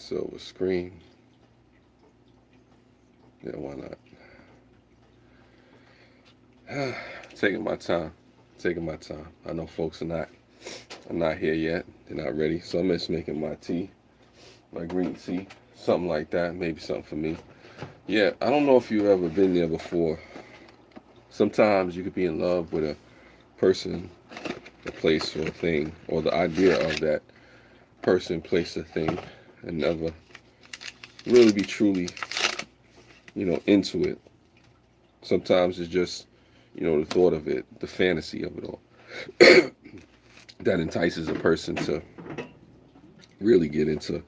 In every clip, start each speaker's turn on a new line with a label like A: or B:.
A: silver screen. Yeah, why not? Taking my time. Taking my time. I know folks are not here yet. They're not ready. So I'm just making my tea, my green tea, something like that. Maybe something for me. Yeah, I don't know if you've ever been there before. Sometimes you could be in love with a person, a place, or a thing, or the idea of that person, place, or thing, and never really be truly, into it. Sometimes it's just, the thought of it, the fantasy of it all, that entices a person to really get into,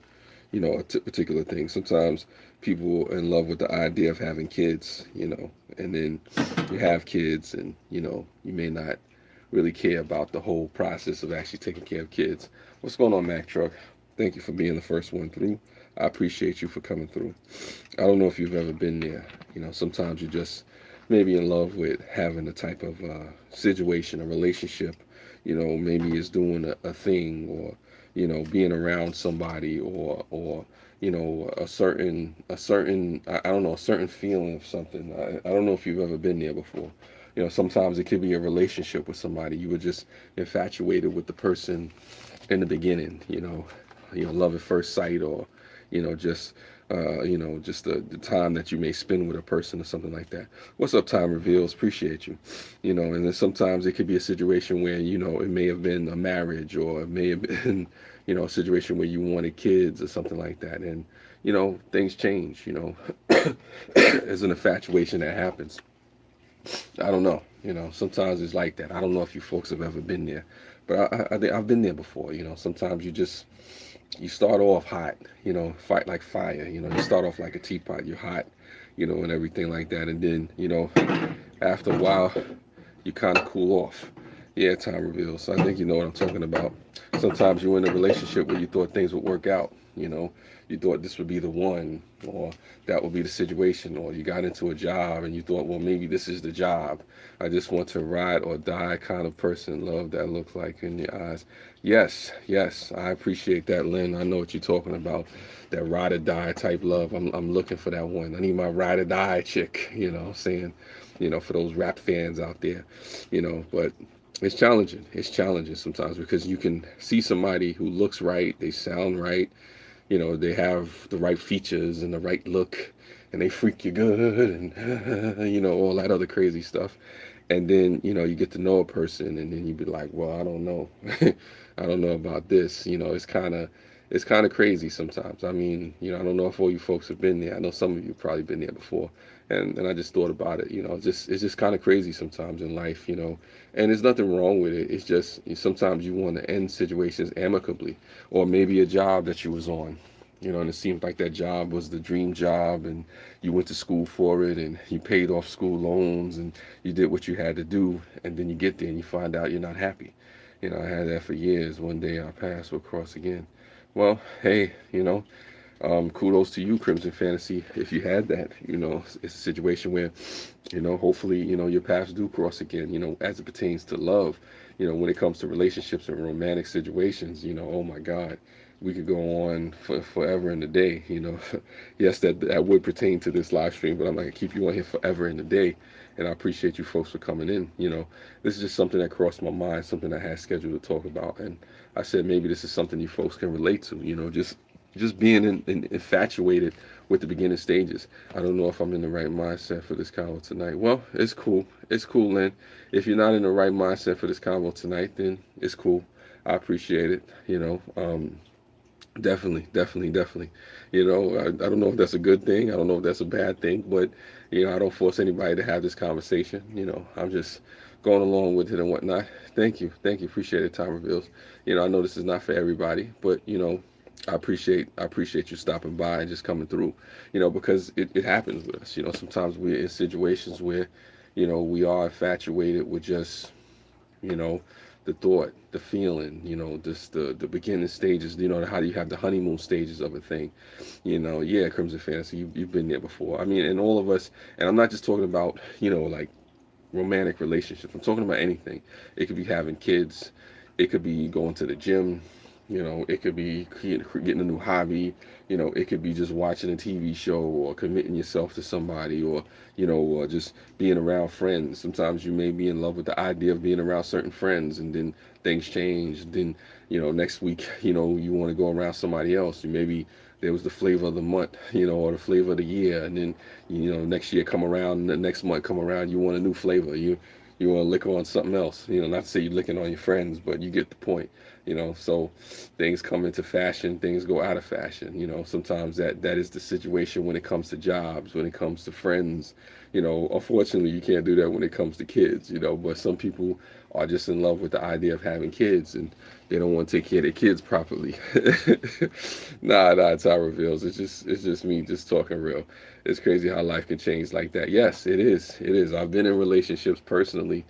A: a particular thing. Sometimes people are in love with the idea of having kids, and then you have kids, and you may not really care about the whole process of actually taking care of kids. What's going on, Mac Truck? Thank you for being the first one through. I appreciate you for coming through. I don't know if you've ever been there. Sometimes you just maybe in love with having a type of situation, a relationship. Maybe it's doing a thing, or being around somebody, or a certain I don't know, a certain feeling of something. I don't know if you've ever been there before. Sometimes it could be a relationship with somebody. You were just infatuated with the person in the beginning. Love at first sight, or just just the time that you may spend with a person or something like that. What's up, Time Reveals? Appreciate you. And then sometimes it could be a situation where it may have been a marriage, or it may have been a situation where you wanted kids or something like that, and things change. There's an infatuation that happens. I don't know. Sometimes it's like that. I don't know if you folks have ever been there, but I've been there before. Sometimes you start off hot, fight like fire. You start off like a teapot. You're hot, and everything like that, and then after a while, you kind of cool off. Yeah, time reveals. So I think you know what I'm talking about. Sometimes you're in a relationship where you thought things would work out. You thought this would be the one, or that would be the situation, or you got into a job and you thought, well, maybe this is the job. I just want to ride or die kind of person. Love that looks like in your eyes. Yes, yes, I appreciate that, Lynn. I know what you're talking about. That ride or die type love. I'm looking for that one. I need my ride or die chick. Saying, for those rap fans out there, but it's challenging. It's challenging sometimes because you can see somebody who looks right, they sound right, they have the right features and the right look, and they freak you good, and all that other crazy stuff. And then you get to know a person, and then you be like, well, I don't know. I don't know about this. It's kind of crazy sometimes. I mean, I don't know if all you folks have been there. I know some of you probably been there before, and I just thought about it. It's just kind of crazy sometimes in life. And there's nothing wrong with it. It's just sometimes you want to end situations amicably, or maybe a job that you was on. And it seemed like that job was the dream job, and you went to school for it, and you paid off school loans, and you did what you had to do, and then you get there and you find out you're not happy. I had that for years. One day our paths will cross again. Well, hey, kudos to you, Crimson Fantasy. If you had that, it's a situation where, hopefully, your paths do cross again, as it pertains to love. When it comes to relationships and romantic situations, oh my God, we could go on for forever in the day, Yes, that would pertain to this live stream, but I'm not going to keep you on here forever in the day. And I appreciate you folks for coming in. This is just something that crossed my mind, something I had scheduled to talk about. And I said maybe this is something you folks can relate to, just being infatuated with the beginning stages. I don't know if I'm in the right mindset for this convo tonight. Well, it's cool. It's cool, Lynn. If you're not in the right mindset for this convo tonight, then it's cool. I appreciate it. Definitely, definitely, definitely. I don't know if that's a good thing. I don't know if that's a bad thing, but I don't force anybody to have this conversation. I'm just going along with it and whatnot. Thank you. Appreciate it, Time Reveals. I know this is not for everybody, but I appreciate you stopping by and just coming through. Because it happens with us. Sometimes we're in situations where, we are infatuated with just, you know, the thought, the feeling, just the beginning stages, how do you have the honeymoon stages of a thing, yeah, Crimson Fantasy, you've been there before. I mean, and all of us, and I'm not just talking about, like romantic relationships. I'm talking about anything. It could be having kids. It could be going to the gym. You know, it could be getting a new hobby. You know, it could be just watching a TV show or committing yourself to somebody, or, you know, or just being around friends. Sometimes you may be in love with the idea of being around certain friends, and then things change. Then, you know, next week, you know, you want to go around somebody else. You maybe there was the flavor of the month, you know, or the flavor of the year, and then, you know, next year come around, the next month come around, you want a new flavor. You want to lick on something else. You know, not to say you're licking on your friends, but you get the point. You know, so things come into fashion, things go out of fashion. You know, sometimes that is the situation when it comes to jobs, when it comes to friends. You know, unfortunately, you can't do that when it comes to kids. You know, but some people are just in love with the idea of having kids, and they don't want to take care of their kids properly. Nah, it's how reveals. It's just me just talking real. It's crazy how life can change like that. Yes, it is. It is. I've been in relationships personally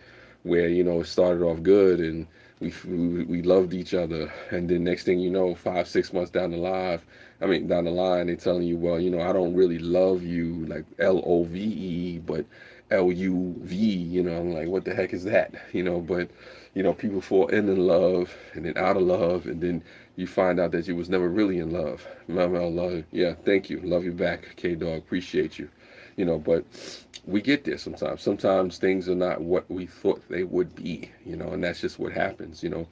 A: where, you know, it started off good, and we loved each other, and then next thing you know, 5 6 months down the line, they're telling you, well, you know, I don't really love you like LOVE, but LUV. You know, I'm like, what the heck is that? You know, but, you know, people fall in love and then out of love, and then you find out that you was never really in love. Mama, love, yeah, thank you, love you back, K Dog, appreciate you. You know, but we get there sometimes. Sometimes things are not what we thought they would be, you know, and that's just what happens, you know.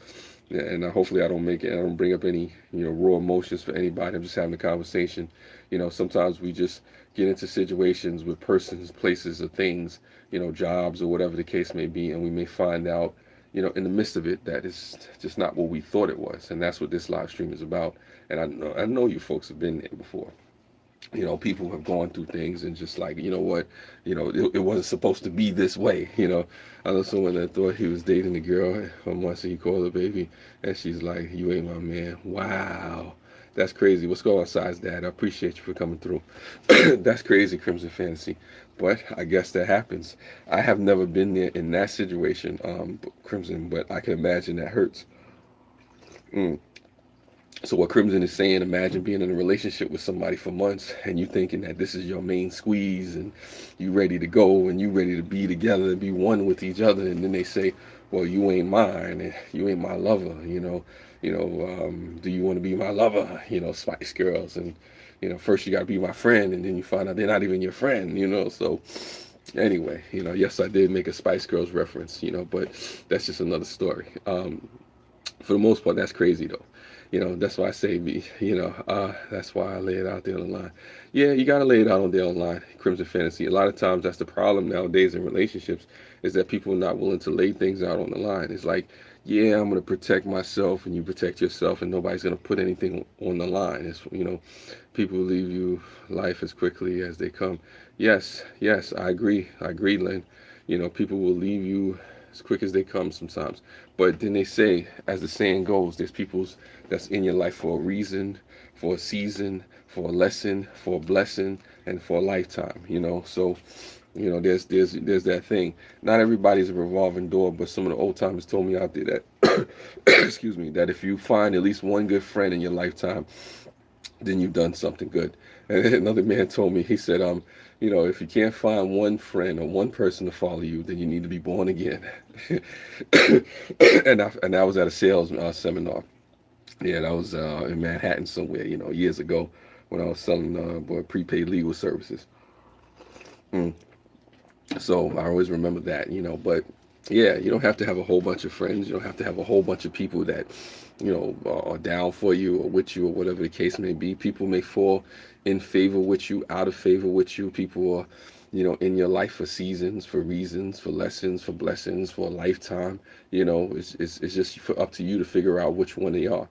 A: Yeah, and hopefully I don't bring up any, you know, raw emotions for anybody. I'm just having a conversation. You know, sometimes we just get into situations with persons, places, or things, you know, jobs or whatever the case may be, and we may find out, you know, in the midst of it, that it's just not what we thought it was, and that's what this live stream is about. And I know you folks have been there before. You know, people have gone through things and just like, you know what, you know, it wasn't supposed to be this way. You know, I know someone that thought he was dating a girl, and once he called her baby, and she's like, you ain't my man. Wow, that's crazy. What's going on, size dad? I appreciate you for coming through. That's crazy, Crimson Fantasy, but I guess that happens. I have never been there in that situation, Crimson, but I can imagine that hurts. Mm. So what Crimson is saying, imagine being in a relationship with somebody for months, and you thinking that this is your main squeeze, and you ready to go, and you ready to be together and be one with each other, and then they say, well, you ain't mine, and you ain't my lover, do you want to be my lover? You know, Spice Girls, and, you know, first you got to be my friend, and then you find out they're not even your friend, you know. So anyway, you know, yes, I did make a Spice Girls reference, you know, but that's just another story. For the most part, that's crazy though. You know, that's why I say, that's why I lay it out there on the line. Yeah, you got to lay it out on there on the line, Crimson Fantasy. A lot of times that's the problem nowadays in relationships, is that people are not willing to lay things out on the line. It's like, yeah, I'm going to protect myself, and you protect yourself, and nobody's going to put anything on the line. It's, you know, people leave you life as quickly as they come. Yes, I agree. I agree, Lynn. You know, people will leave you as quick as they come sometimes. But then they say, as the saying goes, there's people that's in your life for a reason, for a season, for a lesson, for a blessing, and for a lifetime. You know, so, you know, there's that thing. Not everybody's a revolving door, but some of the old timers told me out there that, excuse me, that if you find at least one good friend in your lifetime, then you've done something good. And another man told me, he said, you know, if you can't find one friend or one person to follow you, then you need to be born again. And I was at a sales seminar. Yeah, that was in Manhattan somewhere, you know, years ago when I was selling prepaid legal services. Mm. So I always remember that, you know. But yeah, you don't have to have a whole bunch of friends. You don't have to have a whole bunch of people that, you know, are down for you or with you or whatever the case may be. People may fall in favor with you, out of favor with you. People are, you know, in your life for seasons, for reasons, for lessons, for blessings, for a lifetime. You know, it's just up to you to figure out which one they are.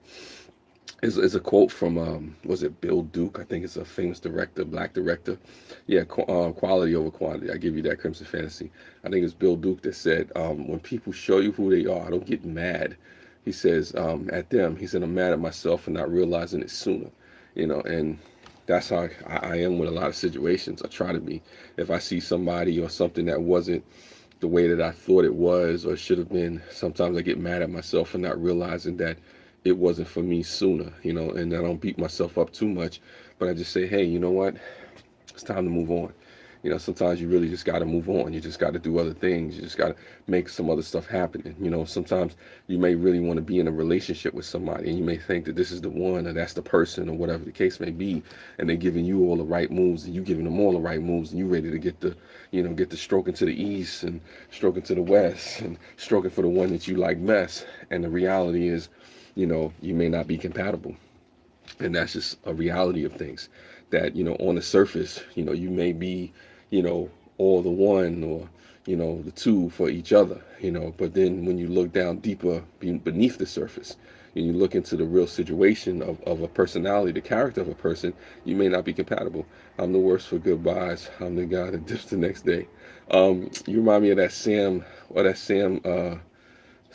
A: Is a quote from was it Bill Duke? I think it's a famous director, black director. Yeah, quality over quantity. I give you that, Crimson Fantasy. I think it's Bill Duke that said, when people show you who they are, don't get mad. He says, at them. He said, I'm mad at myself for not realizing it sooner. You know, and that's how I am with a lot of situations. I try to be. If I see somebody or something that wasn't the way that I thought it was or should have been, sometimes I get mad at myself for not realizing that it wasn't for me sooner, you know, and I don't beat myself up too much, but I just say, hey, you know what? It's time to move on. sometimes you really just got to move on. You just got to do other things. You just got to make some other stuff happen. And, sometimes you may really want to be in a relationship with somebody, and you may think that this is the one, or that's the person, or whatever the case may be, and they're giving you all the right moves, and you giving them all the right moves, and you ready to get the stroking to the east and stroking to the west and stroking for the one that you like best. And the reality is, you may not be compatible. And that's just a reality of things, that on the surface, you may be, you know all the one, or the two for each other, but then when you look down deeper beneath the surface, and you look into the real situation of a personality, the character of a person, you may not be compatible. I'm the worst for goodbyes. I'm the guy that dips the next day. You remind me of that Sam,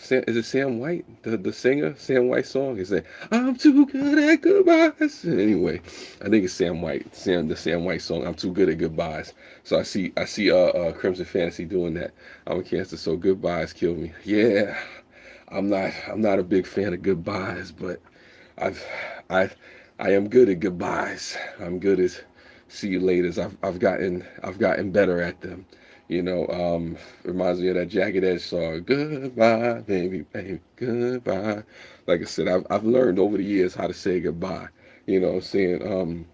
A: is it Sam White, the singer? Sam White song is that I'm too good at goodbyes. Anyway, I think it's Sam White, the Sam White song. I'm too good at goodbyes. So I see Crimson Fantasy doing that. I'm a Cancer, so goodbyes kill me. Yeah, I'm not a big fan of goodbyes, but I've I I am good at goodbyes. I'm good at see you laters. I've gotten better at them. Reminds me of that Jagged Edge song. Goodbye, baby, baby, goodbye. Like I said, I've learned over the years how to say goodbye. You know what I'm saying?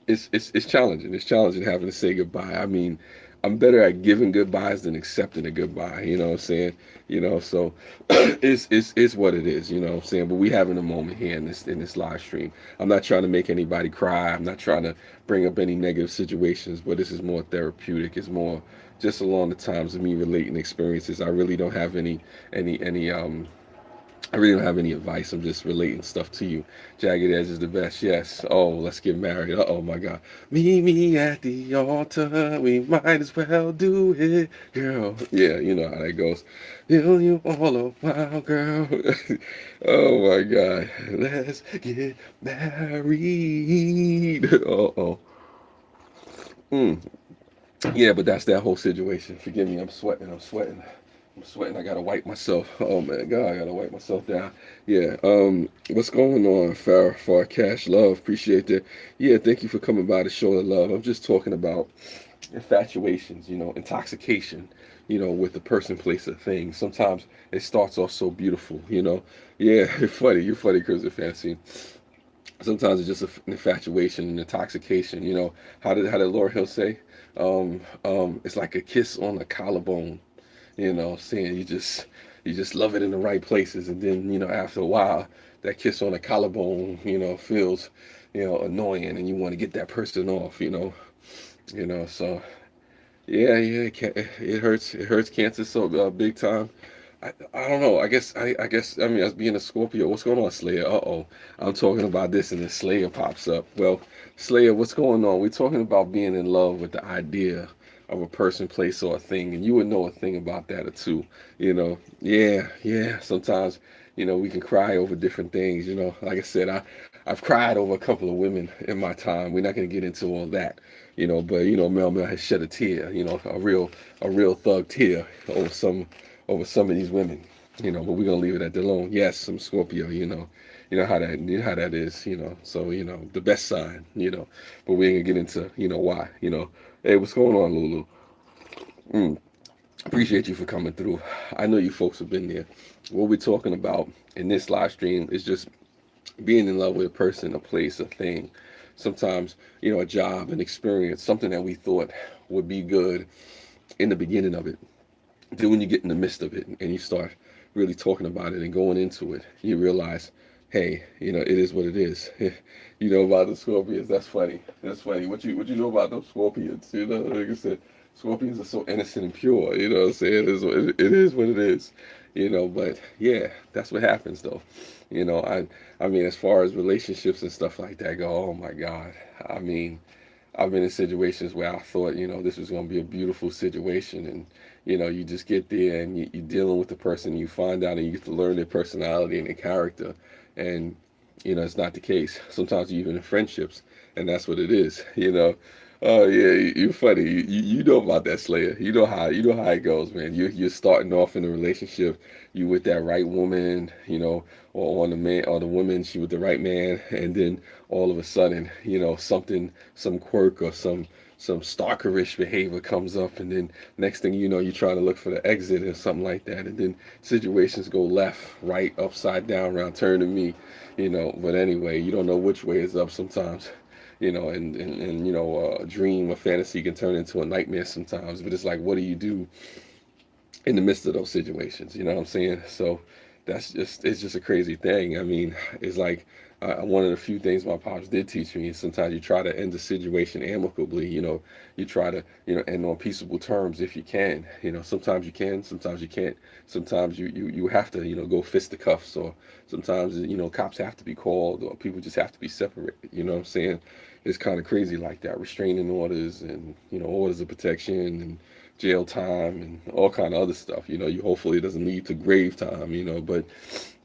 A: It's challenging. It's challenging having to say goodbye. I mean, I'm better at giving goodbyes than accepting a goodbye. You know what I'm saying? So it's what it is. You know what I'm saying? But we having a moment here in this live stream. I'm not trying to make anybody cry. I'm not trying to bring up any negative situations. But this is more therapeutic. It's more just along the times of me relating experiences. I really don't have any I really don't have any advice. I'm just relating stuff to you. Jagged Edge is the best. Yes. Oh, let's get married. Oh my God. Meet me at the altar. We might as well do it, girl. Yeah, you know how that goes. Feel you all a while, girl. Oh my God. Let's get married. Oh. Mm. Yeah, but that's that whole situation. Forgive me. I'm sweating. I gotta wipe myself. Oh man, God, I gotta wipe myself down. Yeah. What's going on, Far Cash Love? Appreciate that. Yeah, thank you for coming by to show the love. I'm just talking about infatuations, intoxication, with the person, place, or thing. Sometimes it starts off so beautiful. Yeah, you're funny. You're funny, Crimson Fancy. Sometimes it's just an infatuation and intoxication. How did Laura Hill say? It's like a kiss on the collarbone. Saying you just love it in the right places, and then after a while, that kiss on the collarbone, feels, annoying, and you want to get that person off. So yeah, it hurts Cancer so big time. I don't know. I mean, as being a Scorpio, what's going on, Slayer? I'm talking about this, and then Slayer pops up. Well, Slayer, what's going on? We're talking about being in love with the idea of a person, place, or a thing, and you would know a thing about that or two. Yeah. Sometimes, we can cry over different things. Like I said, I've cried over a couple of women in my time. We're not gonna get into all that. But Mel Mel has shed a tear. A real thug tear over some of these women. But we're gonna leave it at that alone. Yes, some Scorpio. You know how that is. So the best sign. But we ain't gonna get into why. Hey, what's going on, Lulu? Mm, appreciate you for coming through. I know you folks have been there. What we're talking about in this live stream is just being in love with a person, a place, a thing. Sometimes, a job, an experience, something that we thought would be good in the beginning of it. Then when you get in the midst of it and you start really talking about it and going into it, you realize, hey, it is what it is. You know about the Scorpions. That's funny. That's funny. What you know about those Scorpions? Like I said, Scorpions are so innocent and pure. You know what I'm saying? It is what it is. But yeah, that's what happens though. I mean, as far as relationships and stuff like that go, oh my God. I mean, I've been in situations where I thought, this was going to be a beautiful situation. And, you just get there and you're dealing with the person, you find out and you get to learn their personality and their character. And, it's not the case. Sometimes you're even in friendships, and that's what it is. Oh yeah, you funny. You know about that, Slayer. You know how it goes, man. You're starting off in a relationship. You with that right woman, or on the man or the woman, she with the right man, and then all of a sudden, something, some quirk or some stalkerish behavior comes up, and then next thing you know, you're trying to look for the exit or something like that, and then situations go left, right, upside down, round, turn to me. But anyway, you don't know which way is up sometimes. A dream, a fantasy can turn into a nightmare sometimes. But it's like, what do you do in the midst of those situations? You know what I'm saying? So it's just a crazy thing. I mean, it's like one of the few things my pops did teach me is sometimes you try to end the situation amicably. You try to end on peaceable terms if you can. Sometimes you can, sometimes you can't. Sometimes you have to go fisticuffs, or sometimes cops have to be called, or people just have to be separated. You know what I'm saying? It's kind of crazy like that. Restraining orders and orders of protection and jail time and all kind of other stuff. You hopefully it doesn't lead to grave time. But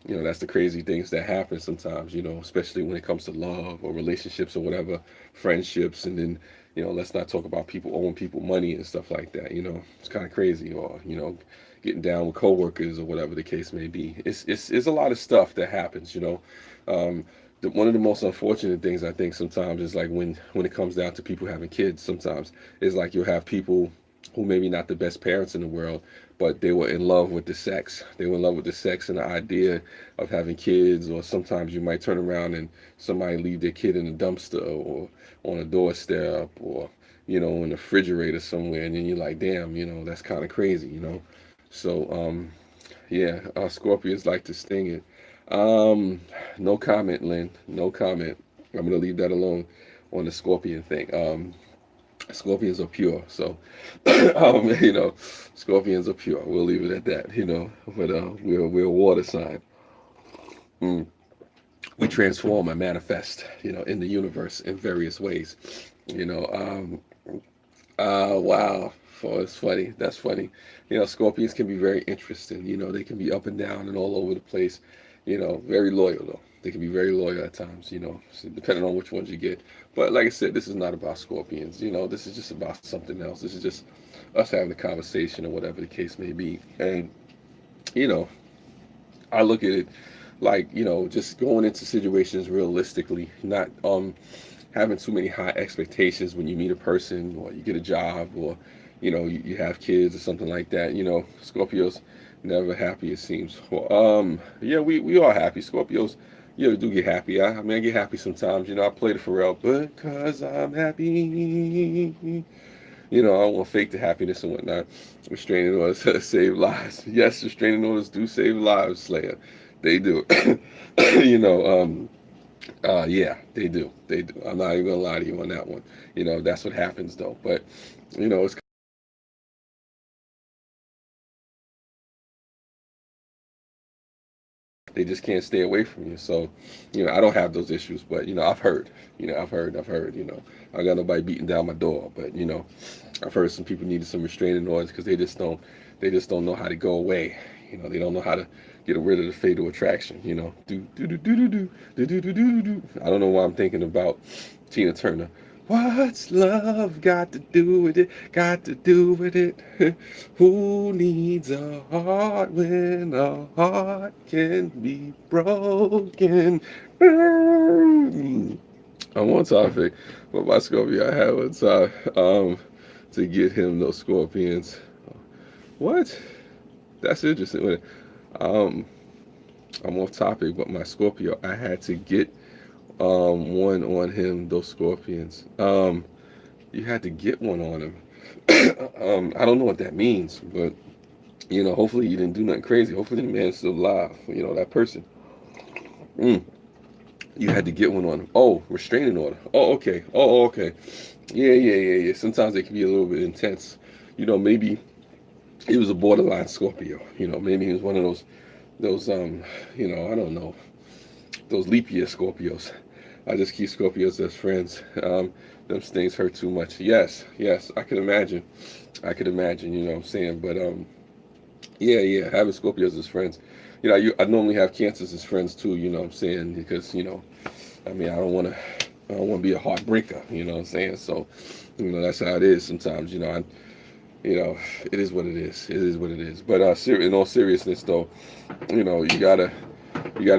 A: that's the crazy things that happen sometimes. Especially when it comes to love or relationships or whatever, friendships, and then let's not talk about people owing people money and stuff like that. It's kind of crazy, or getting down with coworkers or whatever the case may be. It's a lot of stuff that happens. Um, one of the most unfortunate things I think sometimes is like when it comes down to people having kids. Sometimes it's like you'll have people who maybe not the best parents in the world, but they were in love with the sex. They were in love with the sex and the idea of having kids. Or sometimes you might turn around and somebody leave their kid in a dumpster, or on a doorstep, or in the refrigerator somewhere, and then you're like, damn, that's kind of crazy. So yeah, Scorpions like to sting it. No comment, Lynn. No comment. I'm gonna leave that alone on the scorpion thing. Scorpions are pure, so scorpions are pure. We'll leave it at that. But we're a water sign. Mm. We transform and manifest, in the universe in various ways. You know, um, wow. Oh, it's funny. That's funny. Scorpions can be very interesting. They can be up and down and all over the place. Very loyal though. They can be very loyal at times. So depending on which ones you get. But like I said, this is not about scorpions. This is just about something else. This is just us having a conversation or whatever the case may be. And you know, I look at it like just going into situations realistically, not having too many high expectations when you meet a person, or you get a job, or you have kids or something like that. Scorpios never happy, it seems. Well, yeah, we are happy. Scorpios, do get happy. I mean, I get happy sometimes. I play the Pharrell because I'm happy. I don't want to fake the happiness and whatnot. Restraining orders save lives. Yes, restraining orders do save lives, Slayer. They do. Yeah, they do. They do. I'm not even gonna lie to you on that one. That's what happens though. But it's they just can't stay away from you. So, I don't have those issues, but I've heard. I've heard. I got nobody beating down my door, but I've heard some people needed some restraining orders because they just don't know how to go away. They don't know how to get rid of the fatal attraction. Do do do do do do do do do do do. I don't know why I'm thinking about Tina Turner. What's love got to do with it? Got to do with it. Who needs a heart when a heart can be broken? On one topic, but my Scorpio, I had one time to get him those scorpions. What? That's interesting. Um, I'm off topic, but my Scorpio, I had to get one on him, those scorpions. You had to get one on him. I don't know what that means, but hopefully you didn't do nothing crazy. Hopefully the man's still alive. That person. Mm, you had to get one on him. Oh, restraining order. Oh, okay. Oh, okay. Yeah, yeah, yeah, yeah. Sometimes they can be a little bit intense. Maybe he was a borderline Scorpio. Maybe he was one of those I don't know, those leap year Scorpios. I just keep Scorpios as friends. Them things hurt too much. Yes, yes, I can imagine. I could imagine. You know what I'm saying? But yeah, yeah, having Scorpios as friends. I normally have Cancers as friends too. You know what I'm saying? Because I mean, I don't want to. I don't want to be a heartbreaker. You know what I'm saying? So, that's how it is sometimes. You know, it is what it is. It is what it is. But in all seriousness, though, you gotta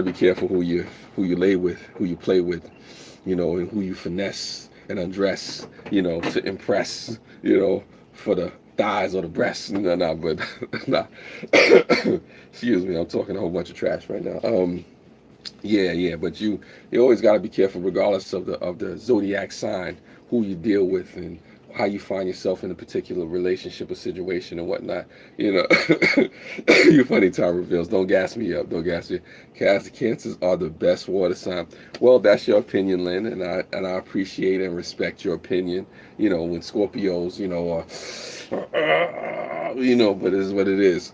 A: be careful who you lay with, who you play with, and who you finesse and undress, to impress, for the thighs or the breasts. No, no, but nah. Excuse me, I'm talking a whole bunch of trash right now. Yeah, yeah, but you always got to be careful, regardless of the zodiac sign, who you deal with and how you find yourself in a particular relationship or situation and whatnot. You know, you funny, time reveals. Don't gas me up. Don't gas me. Cancers are the best water sign. Well, that's your opinion, Lynn, and I appreciate and respect your opinion. When Scorpios, but it is what it is.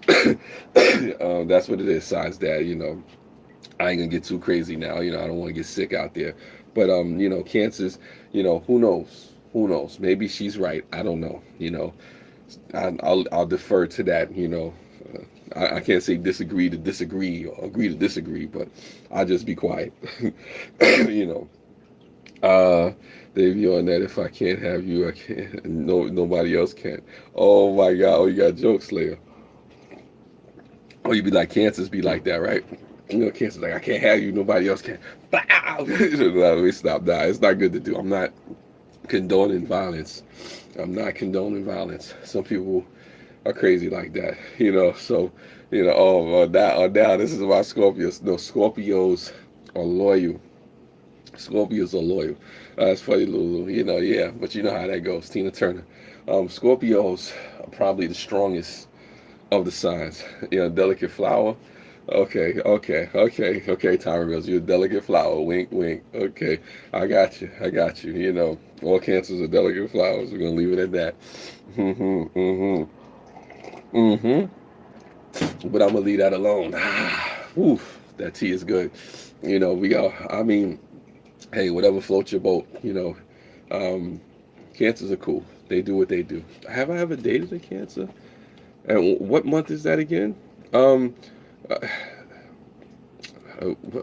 A: That's what it is. Besides that, I ain't gonna get too crazy now. I don't want to get sick out there. But cancers, who knows? Who knows? Maybe she's right. I don't know. I'll defer to that. I can't say disagree to disagree or agree to disagree, but I'll just be quiet. you know. Davey on that. If I can't have you, I can't. No, nobody else can. Oh my God! Oh, you got jokes, Slayer. Oh, you be like cancers be like that, right? Cancer's like, I can't have you, nobody else can. Bow! Let me stop that. It's not good to do. I'm not condoning violence. I'm not condoning violence. Some people are crazy like that, So, now this is about Scorpios. No, Scorpios are loyal. Scorpios are loyal. That's funny, Lulu. Yeah, but you know how that goes. Tina Turner. Scorpios are probably the strongest of the signs. Delicate flower. Okay, Tyra Mills, you're a delicate flower. Wink, wink. Okay, I got you. All cancers are delicate flowers. We're gonna leave it at that. But I'm gonna leave that alone. Oof, that tea is good. We go. I mean, hey, whatever floats your boat. Cancers are cool. They do what they do. Have I ever dated a cancer? And what month is that again? Um, uh,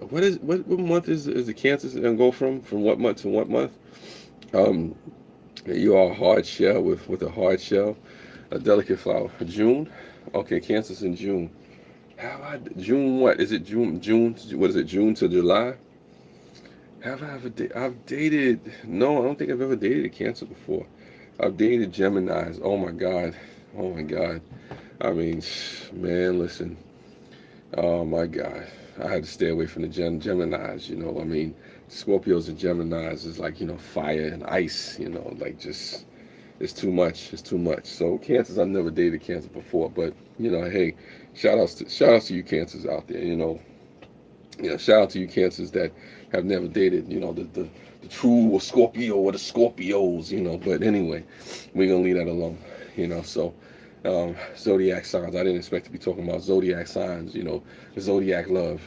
A: what month is the cancer and go from what month to what month? Um, you are a hard shell with a hard shell, a delicate flower. June, okay, cancer's in June. June what is it? June what is it? June to July? Have I ever I've dated? No, I don't think I've ever dated a cancer before. I've dated Geminis. Oh my God, oh my God. I mean, man, listen. Oh my God. I had to stay away from the Geminis, I mean, Scorpios and Geminis is like, fire and ice, like just, it's too much. It's too much. So cancers, I've never dated cancer before, but, hey, shout outs to you cancers out there, shout out to you cancers that have never dated, the true Scorpio or the Scorpios, but anyway, we're going to leave that alone, so zodiac signs. I didn't expect to be talking about zodiac signs, zodiac love,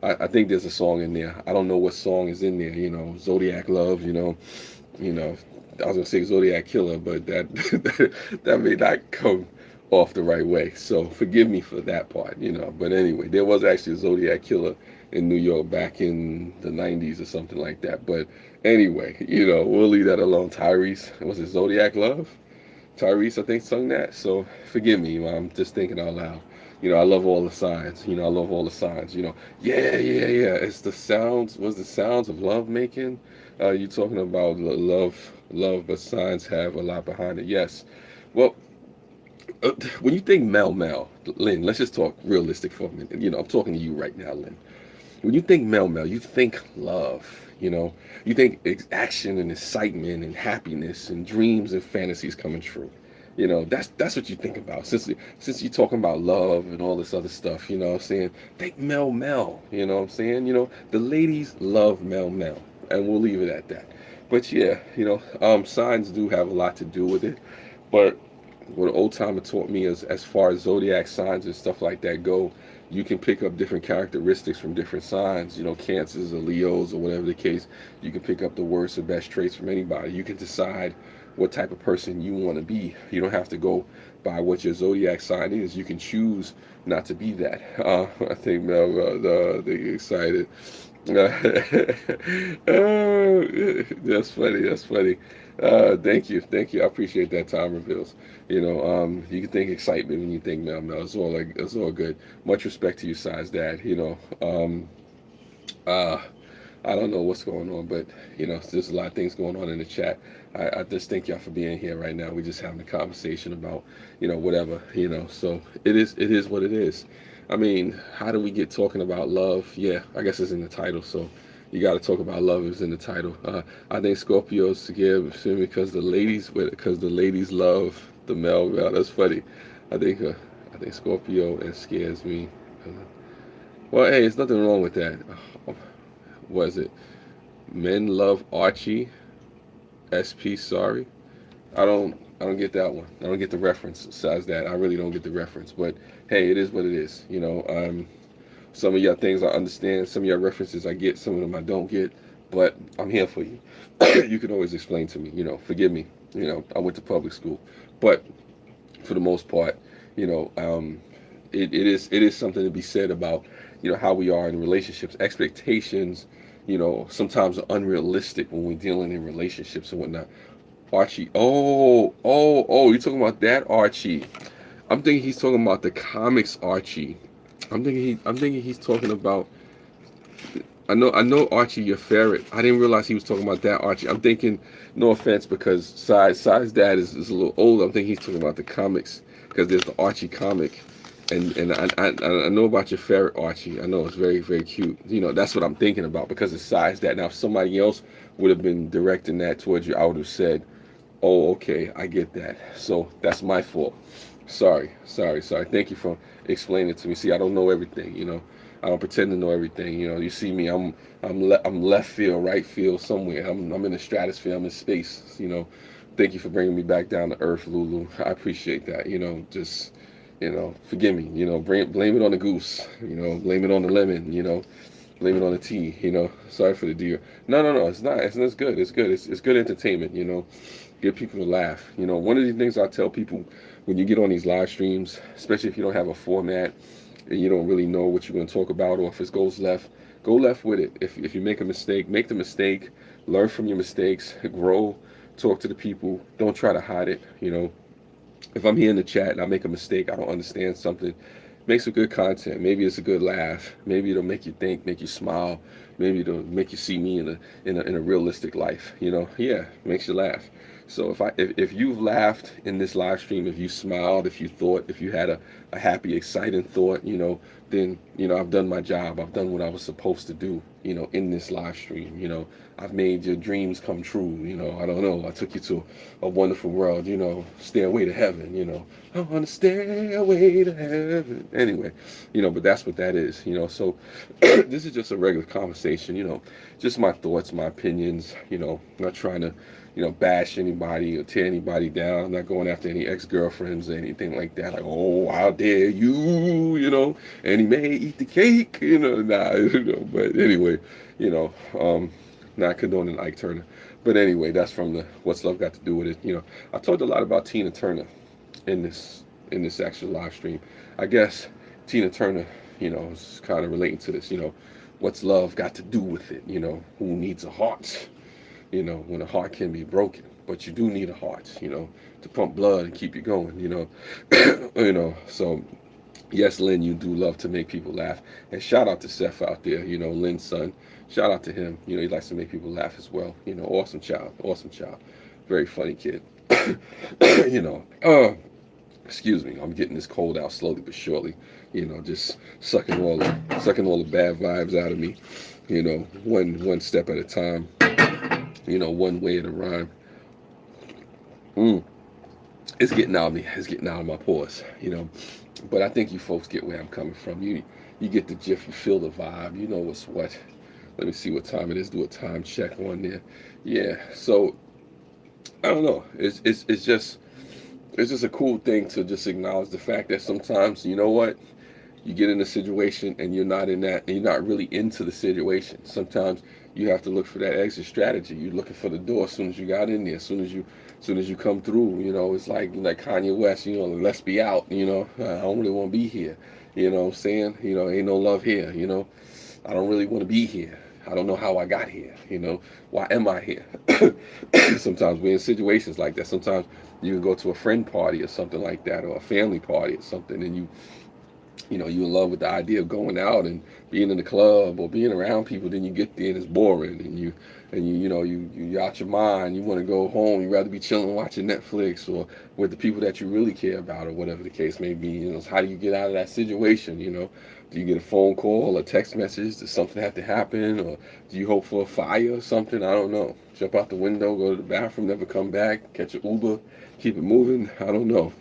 A: I think there's a song in there. I don't know what song is in there, zodiac love, I was gonna say Zodiac Killer, but that may not come off the right way. So forgive me for that part, But anyway, there was actually a Zodiac Killer in New York back in the 90s or something like that. But anyway, we'll leave that alone. Tyrese, was it Zodiac Love? Tyrese, I think, sung that. So forgive me, I'm just thinking out loud. I love all the signs. I love all the signs. Yeah, yeah, yeah. It's the sounds. Was the sounds of love making? You talking about love, but signs have a lot behind it. Yes. Well, when you think Mel, Lynn, let's just talk realistic for a minute. I'm talking to you right now, Lynn. When you think Mel, you think love. You think action and excitement and happiness and dreams and fantasies coming true. That's what you think about. Since you're talking about love and all this other stuff, what I'm saying? Think Mel, you know what I'm saying? The ladies love Mel, and we'll leave it at that. But yeah, signs do have a lot to do with it. But what an old timer taught me is, as far as zodiac signs and stuff like that go, you can pick up different characteristics from different signs, Cancers or Leos or whatever the case. You can pick up the worst or best traits from anybody. You can decide what type of person you want to be. You don't have to go by what your zodiac sign is. You can choose not to be that. I think Mel, the excited. Oh, that's funny. That's funny. Thank you. Thank you. I appreciate that, time reveals. You can think excitement when you think Mel Mel. It's all good. Much respect to you, size dad. Uh, I don't know what's going on, but there's a lot of things going on in the chat. I just thank y'all for being here right now. We're just having a conversation about, whatever, So it is what it is. I mean, how do we get talking about love? Yeah, I guess it's in the title, so you got to talk about love is in the title. I think Scorpios give because the ladies love the male. Well, that's funny. I think uh, I think Scorpio and scares me. Uh, well, hey, there's nothing wrong with that. What is it? Men love Archie. SP, sorry. I don't get that one. I don't get the reference. Besides that, I really don't get the reference. But hey, it is what it is. Some of your things I understand. Some of your references I get. Some of them I don't get. But I'm here for you. You can always explain to me. Forgive me. I went to public school, but for the most part, you know, um, it is something to be said about how we are in relationships. Expectations, sometimes are unrealistic when we're dealing in relationships and whatnot. Archie, oh, you're talking about that Archie. I'm thinking he's talking about the comics Archie. I'm thinking he's talking about. I know Archie, your ferret. I didn't realize he was talking about that Archie. I'm thinking, no offense, because Size dad is a little older. I'm thinking he's talking about the comics because there's the Archie comic, and I know about your ferret Archie. I know it's very very cute. That's what I'm thinking about because it's Size dad. Now if somebody else would have been directing that towards you, I would have said, oh, okay, I get that. So that's my fault. Sorry. Thank you for explaining it to me. See, I don't know everything. I don't pretend to know everything. You see me. I'm left field, right field, somewhere. I'm in the stratosphere. I'm in space. Thank you for bringing me back down to earth, Lulu. I appreciate that. Just forgive me. Blame it on the goose. Blame it on the lemon. Blame it on the tea. Sorry for the deer. No. It's not. It's good. It's good. It's good entertainment. Get people to laugh. One of the things I tell people when you get on these live streams, especially if you don't have a format and you don't really know what you're going to talk about, or if it goes left, go left with it. If you make a mistake, make the mistake, learn from your mistakes, grow, talk to the people. Don't try to hide it. If I'm here in the chat and I make a mistake, I don't understand something, make some good content. Maybe it's a good laugh. Maybe it'll make you think, make you smile. Maybe it'll make you see me in a realistic life. Yeah, makes you laugh. So if you've laughed in this live stream, if you smiled, if you thought, if you had a happy, exciting thought, then I've done my job. I've done what I was supposed to do. In this live stream. I've made your dreams come true. I don't know. I took you to a wonderful world. Stairway to heaven. I want to stairway to heaven. Anyway, but that's what that is. So this is just a regular conversation. Just my thoughts, my opinions. Not trying to bash anybody or tear anybody down. I'm not going after any ex-girlfriends or anything like that. Like, oh, how dare you, and he may eat the cake, nah, But anyway, not condoning Ike Turner. But anyway, that's from the What's Love Got to Do with It. I talked a lot about Tina Turner in this actual live stream. I guess Tina Turner, is kind of relating to this. What's love got to do with it? Who needs a heart? When a heart can be broken, but you do need a heart, to pump blood and keep you going, So yes, Lynn, you do love to make people laugh. And shout out to Seth out there, Lynn's son. Shout out to him. He likes to make people laugh as well. Awesome child. Awesome child. Very funny kid. you know, uh, Excuse me. I'm getting this cold out slowly but surely. Just sucking all the bad vibes out of me. One step at a time. One way at a rhyme. Mm, it's getting out of me. It's getting out of my pores. But I think you folks get where I'm coming from. You get the gif. You feel the vibe. You know what's what. Let me see what time it is. Do a time check on there. Yeah. So I don't know. It's just a cool thing to just acknowledge the fact that sometimes you get in a situation and you're not in that, and you're not really into the situation. Sometimes you have to look for that exit strategy. You're looking for the door as soon as you got in there, as soon as you come through. It's like Kanye West. Let's be out. I don't really want to be here. What I'm saying? Ain't no love here. I don't really want to be here. I don't know how I got here. Why am I here? Sometimes we're in situations like that. Sometimes you can go to a friend party or something like that, or a family party or something, and you in love with the idea of going out and being in the club or being around people. Then you get there and it's boring, and you out your mind. You want to go home. You rather be chilling watching Netflix or with the people that you really care about, or whatever the case may be. How do you get out of that situation? Do you get a phone call or text message? Does something have to happen, or do you hope for a fire or something? I don't know. Jump out the window, go to the bathroom, never come back, catch an Uber, keep it moving. I don't know.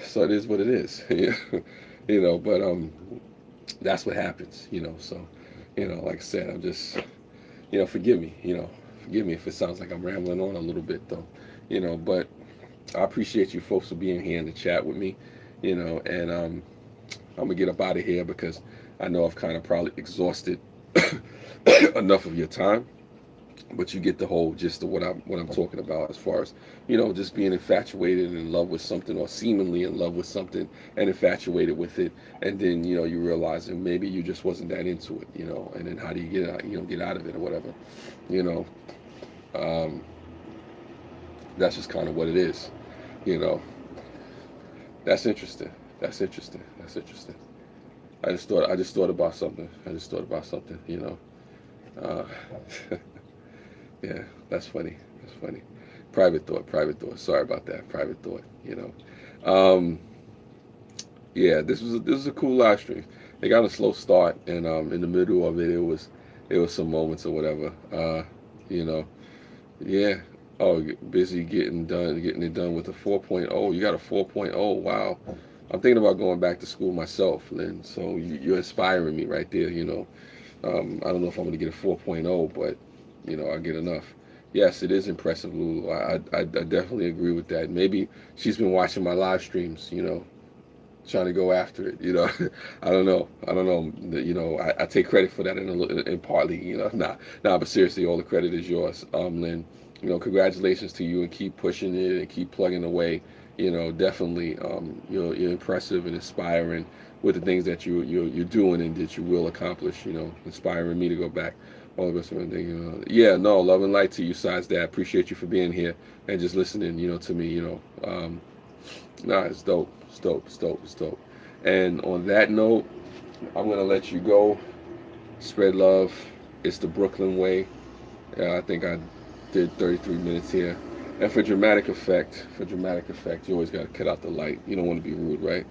A: So it is what it is. But that's what happens. So like I said, I'm just forgive me. Forgive me if it sounds like I'm rambling on a little bit though. But I appreciate you folks for being here in the chat with me. And I'm gonna get up out of here because I know I've kind of probably exhausted enough of your time. But you get the whole gist of what I'm talking about, as far as just being infatuated and in love with something, or seemingly in love with something and infatuated with it, and then you realize that maybe you just wasn't that into it, and then how do you get out of it or whatever, you know um, that's just kind of what it is, you know that's interesting. That's interesting. I just thought about something. Uh, Yeah, that's funny. That's funny. Private thought. Private thought. Sorry about that. Private thought. Yeah, this was a cool live stream. It got a slow start, and in the middle of it, it was some moments or whatever. You know, yeah. Oh, busy getting it done with a 4.0. You got a 4.0. Wow. I'm thinking about going back to school myself, Lynn. So you're inspiring me right there. I don't know if I'm going to get a 4.0, but I get enough. Yes, it is impressive, Lulu. I definitely agree with that. Maybe she's been watching my live streams, trying to go after it. I don't know. I take credit for that, and partly, but seriously, all the credit is yours, Lynn. Congratulations to you, and keep pushing it and keep plugging away. Definitely, you're impressive and inspiring with the things that you're doing and that you will accomplish. Inspiring me to go back. All of us are thinking, yeah, no, love and light to you, sides that. Appreciate you for being here and just listening, to me. It's dope. It's dope. And on that note, I'm gonna let you go. Spread love. It's the Brooklyn way. I think I did 33 minutes here. And for dramatic effect, you always gotta cut out the light. You don't want to be rude, right?